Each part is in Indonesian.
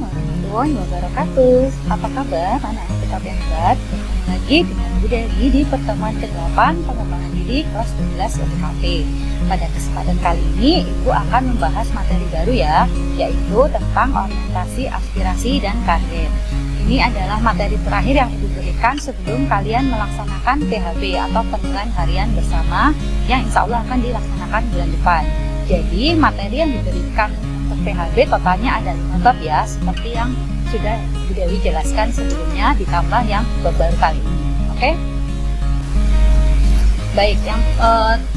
warahmatullahi wabarakatuh. Apa kabar anak-anak kita yang hebat? Bertemu lagi dengan Bu Dewi di pertemuan ke-8 pengembangan diri kelas 12 LKP. Pada kesempatan kali ini, Ibu akan membahas materi baru ya, yaitu tentang orientasi, aspirasi, dan karir. Ini adalah materi terakhir yang Ibu berikan sebelum kalian melaksanakan PHB atau penilaian harian bersama yang insya Allah akan dilaksanakan bulan depan. Jadi materi yang diberikan untuk PHB totalnya ada 5 bab ya, seperti yang sudah Bu Dewi jelaskan sebelumnya, ditambah yang bab baru kali ini. Oke? Baik, yang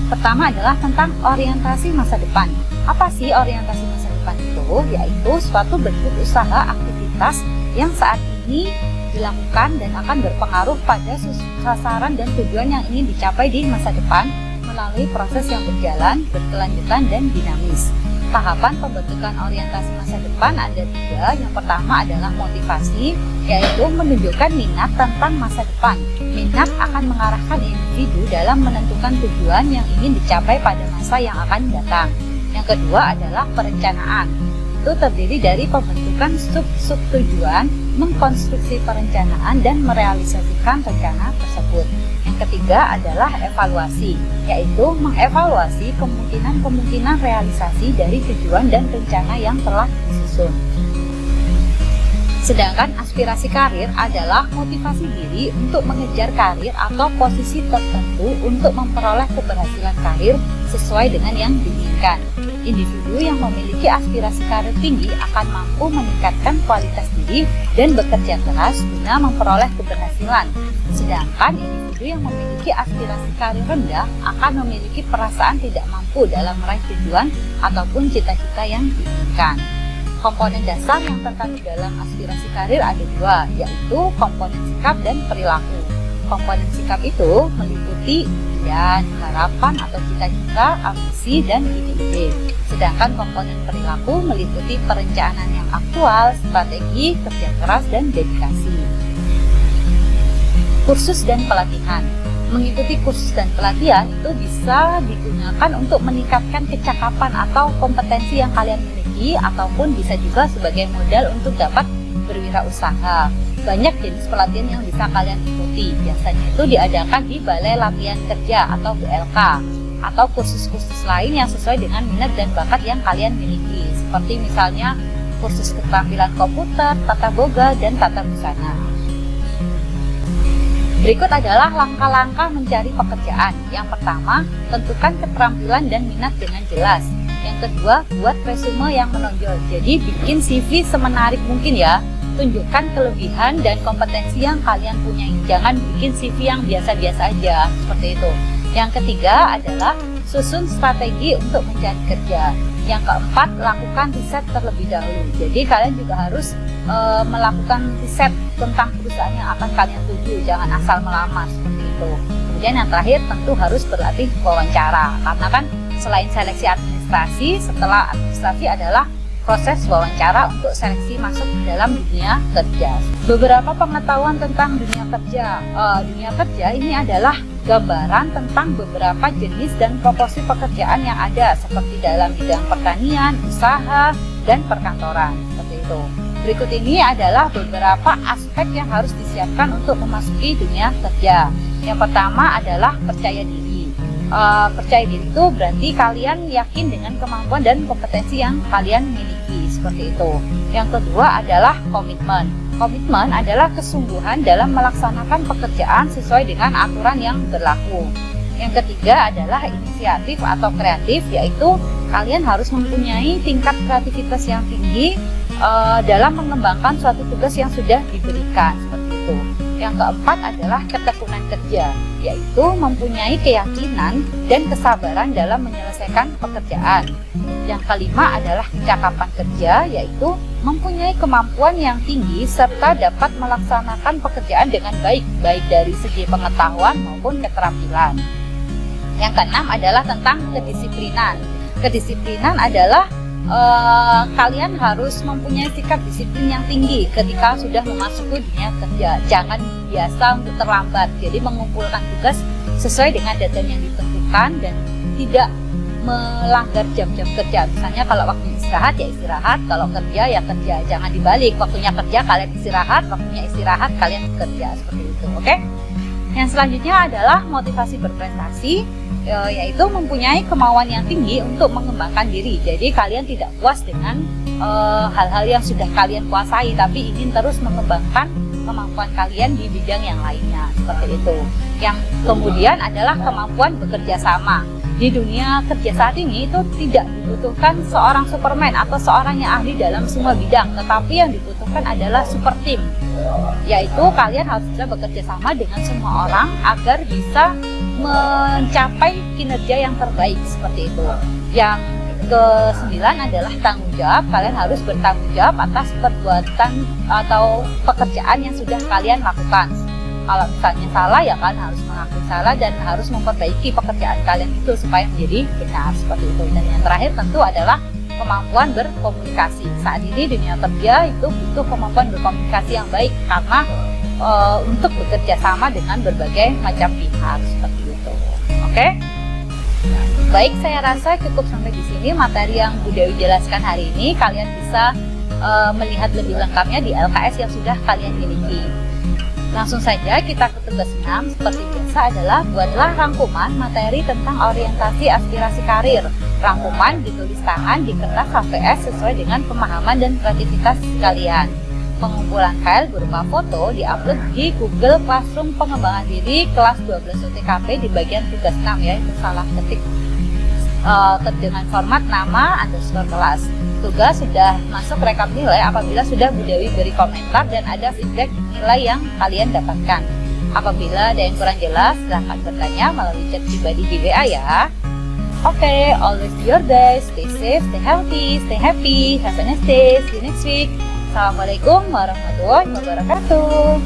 pertama adalah tentang orientasi masa depan. Apa sih orientasi masa depan itu? Yaitu suatu bentuk usaha aktivitas yang saat ini dilakukan dan akan berpengaruh pada sasaran dan tujuan yang ingin dicapai di masa depan melalui proses yang berjalan, berkelanjutan, dan dinamis. Tahapan pembentukan orientasi masa depan ada 3. Yang pertama adalah motivasi, yaitu menunjukkan minat tentang masa depan. Minat akan mengarahkan individu dalam menentukan tujuan yang ingin dicapai pada masa yang akan datang. Yang kedua adalah perencanaan. Itu terdiri dari pembentukan sub-sub tujuan, mengkonstruksi perencanaan, dan merealisasikan rencana tersebut. Yang ketiga adalah evaluasi, yaitu mengevaluasi kemungkinan-kemungkinan realisasi dari tujuan dan rencana yang telah disusun. Sedangkan aspirasi karir adalah motivasi diri untuk mengejar karir atau posisi tertentu untuk memperoleh keberhasilan karir sesuai dengan yang diinginkan. Individu yang memiliki aspirasi karir tinggi akan mampu meningkatkan kualitas diri dan bekerja keras guna memperoleh keberhasilan. Sedangkan individu yang memiliki aspirasi karir rendah akan memiliki perasaan tidak mampu dalam meraih tujuan ataupun cita-cita yang diinginkan. Komponen dasar yang terkandung dalam aspirasi karir ada 2, yaitu komponen sikap dan perilaku. Komponen sikap itu meliputi impian, harapan atau cita-cita, ambisi, dan ide-ide. Sedangkan komponen perilaku meliputi perencanaan yang aktual, strategi, kerja keras, dan dedikasi. Kursus dan pelatihan. Mengikuti kursus dan pelatihan itu bisa digunakan untuk meningkatkan kecakapan atau kompetensi yang kalian miliki, ataupun bisa juga sebagai modal untuk dapat berwirausaha. Banyak jenis pelatihan yang bisa kalian ikuti. Biasanya itu diadakan di Balai Latihan Kerja atau BLK, atau kursus-kursus lain yang sesuai dengan minat dan bakat yang kalian miliki, seperti misalnya kursus keterampilan komputer, tata boga, dan tata busana. Berikut adalah langkah-langkah mencari pekerjaan. Yang pertama, tentukan keterampilan dan minat dengan jelas. Yang kedua, buat resume yang menonjol. Jadi bikin CV semenarik mungkin ya. Tunjukkan kelebihan dan kompetensi yang kalian punyai. Jangan bikin CV yang biasa-biasa aja, seperti itu. Yang ketiga adalah susun strategi untuk mencari kerja. Yang keempat, lakukan riset terlebih dahulu. Jadi kalian juga harus melakukan riset tentang perusahaan yang akan kalian tuju. Jangan asal melamar, seperti itu. Kemudian yang terakhir, tentu harus berlatih wawancara. Karena kan selain seleksi administrasi, setelah administrasi adalah proses wawancara untuk seleksi masuk dalam dunia kerja. Beberapa pengetahuan tentang dunia kerja. Dunia kerja ini adalah gambaran tentang beberapa jenis dan proporsi pekerjaan yang ada, seperti dalam bidang pertanian, usaha, dan perkantoran, seperti itu. Berikut ini adalah beberapa aspek yang harus disiapkan untuk memasuki dunia kerja. Yang pertama adalah percaya diri. Percaya diri itu berarti kalian yakin dengan kemampuan dan kompetensi yang kalian miliki, seperti itu. Yang kedua adalah komitmen. Komitmen adalah kesungguhan dalam melaksanakan pekerjaan sesuai dengan aturan yang berlaku. Yang ketiga adalah inisiatif atau kreatif, yaitu kalian harus mempunyai tingkat kreativitas yang tinggi dalam mengembangkan suatu tugas yang sudah diberikan, seperti itu. Yang keempat adalah ketekunan kerja, yaitu mempunyai keyakinan dan kesabaran dalam menyelesaikan pekerjaan. Yang kelima adalah kecakapan kerja, yaitu mempunyai kemampuan yang tinggi serta dapat melaksanakan pekerjaan dengan baik, baik dari segi pengetahuan maupun keterampilan. Yang keenam adalah tentang kedisiplinan. Kedisiplinan adalah kalian harus mempunyai sikap disiplin yang tinggi ketika sudah memasuki dunia kerja. Jangan biasa untuk terlambat, jadi mengumpulkan tugas sesuai dengan deadline yang ditentukan dan tidak melanggar jam-jam kerja. Misalnya kalau waktu istirahat ya istirahat, kalau kerja ya kerja. Jangan dibalik, waktunya kerja kalian istirahat, waktunya istirahat kalian bekerja, seperti itu. Oke? Yang selanjutnya adalah motivasi berprestasi, yaitu mempunyai kemauan yang tinggi untuk mengembangkan diri. Jadi kalian tidak puas dengan hal-hal yang sudah kalian kuasai, tapi ingin terus mengembangkan kemampuan kalian di bidang yang lainnya, seperti itu. Yang kemudian adalah kemampuan bekerja sama. Di dunia kerja saat ini itu tidak dibutuhkan seorang Superman atau seorang yang ahli dalam semua bidang, tetapi yang dibutuhkan adalah super team, yaitu kalian harus bisa bekerja sama dengan semua orang agar bisa mencapai kinerja yang terbaik, seperti itu. Yang ke-9 adalah tanggung jawab. Kalian harus bertanggung jawab atas perbuatan atau pekerjaan yang sudah kalian lakukan. Kalau misalnya salah ya kalian harus mengakui salah dan harus memperbaiki pekerjaan kalian itu supaya menjadi benar, seperti itu. Dan yang terakhir tentu adalah kemampuan berkomunikasi. Saat ini dunia kerja itu butuh kemampuan berkomunikasi yang baik karena untuk bekerja sama dengan berbagai macam pihak, seperti itu. Oke? Baik, saya rasa cukup sampai di sini materi yang Bu Dewi jelaskan hari ini. Kalian bisa melihat lebih lengkapnya di LKS yang sudah kalian miliki. Langsung saja kita ke tugas 6. Seperti biasa adalah buatlah rangkuman materi tentang orientasi aspirasi karir. Rangkuman ditulis tangan di kertas HVS sesuai dengan pemahaman dan kreativitas kalian. Pengumpulan file berupa foto diupload di Google Classroom pengembangan diri kelas 12 UTKP di bagian tugas 6 ya, itu salah ketik dengan format nama _kelas. Tugas sudah masuk rekap nilai apabila sudah Bu Dewi beri komentar dan ada feedback nilai yang kalian dapatkan. Apabila ada yang kurang jelas, silahkan bertanya melalui chat pribadi di WA ya. Oke, always do your best, stay safe, stay healthy, stay happy, have a nice day, see you next week. Assalamualaikum warahmatullahi wabarakatuh.